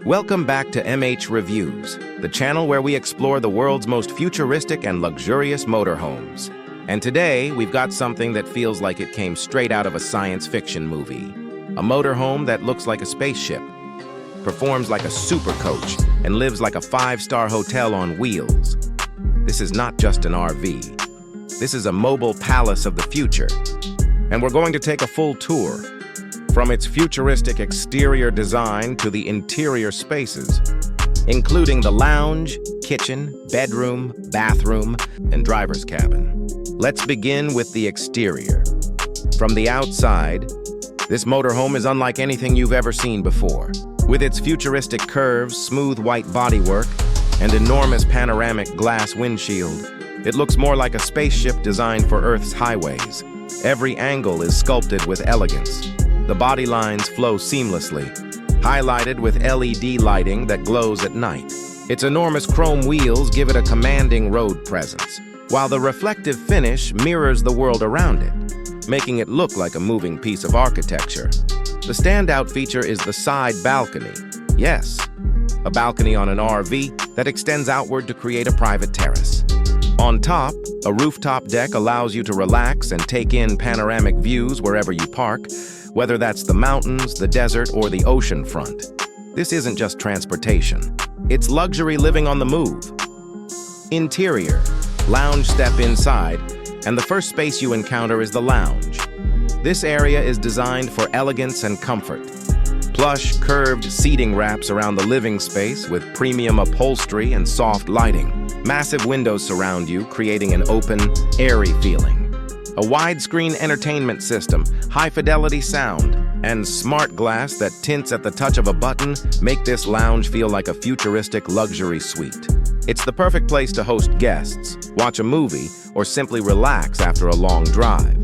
Welcome back to MH Reviews, the channel where we explore the world's most futuristic and luxurious motorhomes. And today, we've got something that feels like it came straight out of a science fiction movie. A motorhome that looks like a spaceship, performs like a super coach, and lives like a five-star hotel on wheels. This is not just an RV. This is a mobile palace of the future. And we're going to take a full tour. From its futuristic exterior design to the interior spaces, including the lounge, kitchen, bedroom, bathroom, and driver's cabin. Let's begin with the exterior. From the outside, this motorhome is unlike anything you've ever seen before. With its futuristic curves, smooth white bodywork, and enormous panoramic glass windshield, it looks more like a spaceship designed for Earth's highways. Every angle is sculpted with elegance. The body lines flow seamlessly, highlighted with LED lighting that glows at night. Its enormous chrome wheels give it a commanding road presence, while the reflective finish mirrors the world around it, making it look like a moving piece of architecture. The standout feature is the side balcony. Yes, a balcony on an RV that extends outward to create a private terrace. On top, a rooftop deck allows you to relax and take in panoramic views wherever you park, whether that's the mountains, the desert, or the ocean front. This isn't just transportation. It's luxury living on the move. Interior. Lounge step inside, and the first space you encounter is the lounge. This area is designed for elegance and comfort. Plush, curved seating wraps around the living space with premium upholstery and soft lighting. Massive windows surround you, creating an open, airy feeling. A widescreen entertainment system, high-fidelity sound, and smart glass that tints at the touch of a button make this lounge feel like a futuristic luxury suite. It's the perfect place to host guests, watch a movie, or simply relax after a long drive.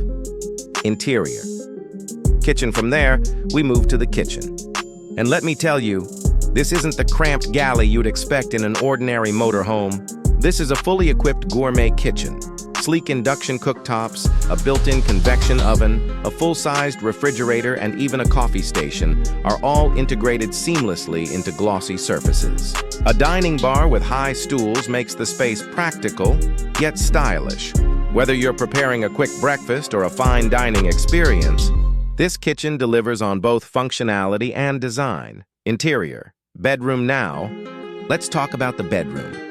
Interior. Kitchen. From there, we move to the kitchen. And let me tell you, this isn't the cramped galley you'd expect in an ordinary motorhome. This is a fully equipped gourmet kitchen. Sleek induction cooktops, a built-in convection oven, a full-sized refrigerator, and even a coffee station are all integrated seamlessly into glossy surfaces. A dining bar with high stools makes the space practical, yet stylish. Whether you're preparing a quick breakfast or a fine dining experience, this kitchen delivers on both functionality and design. Interior. Bedroom now. Let's talk about the bedroom.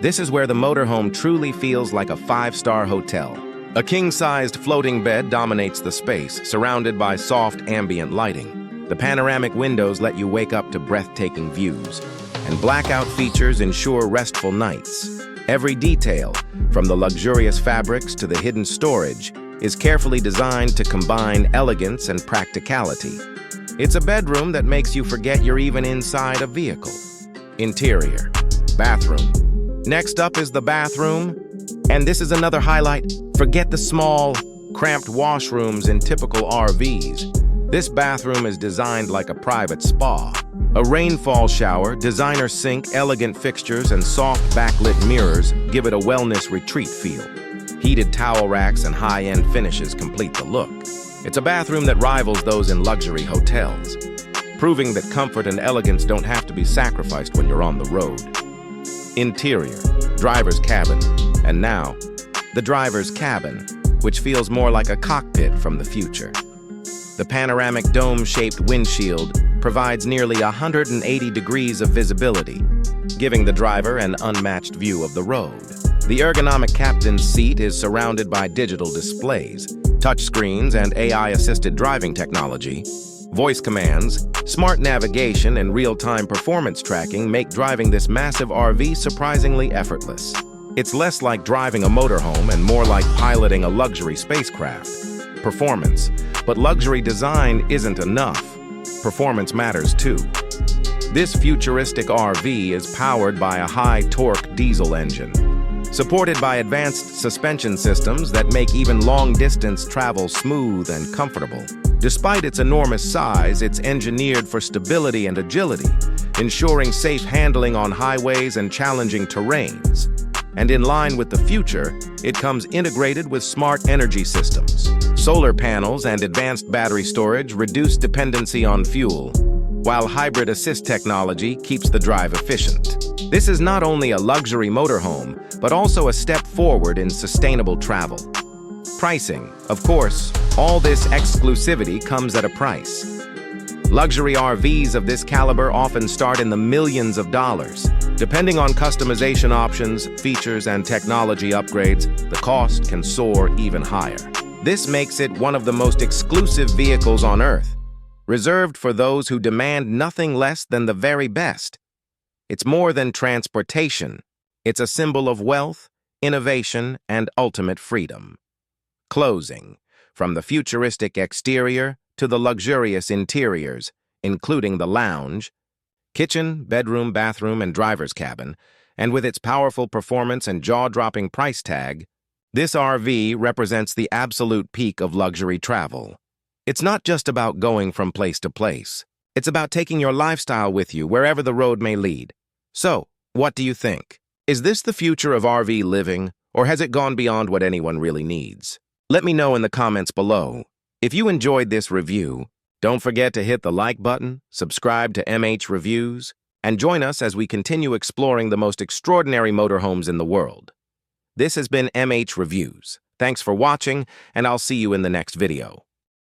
This is where the motorhome truly feels like a five-star hotel. A king-sized floating bed dominates the space, surrounded by soft ambient lighting. The panoramic windows let you wake up to breathtaking views, and blackout features ensure restful nights. Every detail, from the luxurious fabrics to the hidden storage, is carefully designed to combine elegance and practicality. It's a bedroom that makes you forget you're even inside a vehicle. Interior. Bathroom. Next up is the bathroom, and this is another highlight. Forget the small, cramped washrooms in typical RVs. This bathroom is designed like a private spa. A rainfall shower, designer sink, elegant fixtures, and soft backlit mirrors give it a wellness retreat feel. Heated towel racks and high-end finishes complete the look. It's a bathroom that rivals those in luxury hotels, proving that comfort and elegance don't have to be sacrificed when you're on the road. Interior. Driver's cabin. And now, the driver's cabin, which feels more like a cockpit from the future. The panoramic dome-shaped windshield provides nearly 180 degrees of visibility, giving the driver an unmatched view of the road. The ergonomic captain's seat is surrounded by digital displays, touchscreens, and AI-assisted driving technology. Voice commands, smart navigation, and real-time performance tracking make driving this massive RV surprisingly effortless. It's less like driving a motorhome and more like piloting a luxury spacecraft. Performance. But luxury design isn't enough. Performance matters too. This futuristic RV is powered by a high-torque diesel engine, supported by advanced suspension systems that make even long-distance travel smooth and comfortable. Despite its enormous size, it's engineered for stability and agility, ensuring safe handling on highways and challenging terrains. And in line with the future, it comes integrated with smart energy systems. Solar panels and advanced battery storage reduce dependency on fuel, while hybrid assist technology keeps the drive efficient. This is not only a luxury motorhome, but also a step forward in sustainable travel. Pricing. Of course, all this exclusivity comes at a price. Luxury RVs of this caliber often start in the millions of dollars. Depending on customization options, features, and technology upgrades, the cost can soar even higher. This makes it one of the most exclusive vehicles on Earth, reserved for those who demand nothing less than the very best. It's more than transportation. It's a symbol of wealth, innovation, and ultimate freedom. Closing. From the futuristic exterior to the luxurious interiors, including the lounge, kitchen, bedroom, bathroom, and driver's cabin, and with its powerful performance and jaw-dropping price tag, this RV represents the absolute peak of luxury travel. It's not just about going from place to place. It's about taking your lifestyle with you wherever the road may lead. So, what do you think? Is this the future of RV living, or has it gone beyond what anyone really needs? Let me know in the comments below. If you enjoyed this review, don't forget to hit the like button, subscribe to MH Reviews, and join us as we continue exploring the most extraordinary motorhomes in the world. This has been MH Reviews. Thanks for watching, and I'll see you in the next video.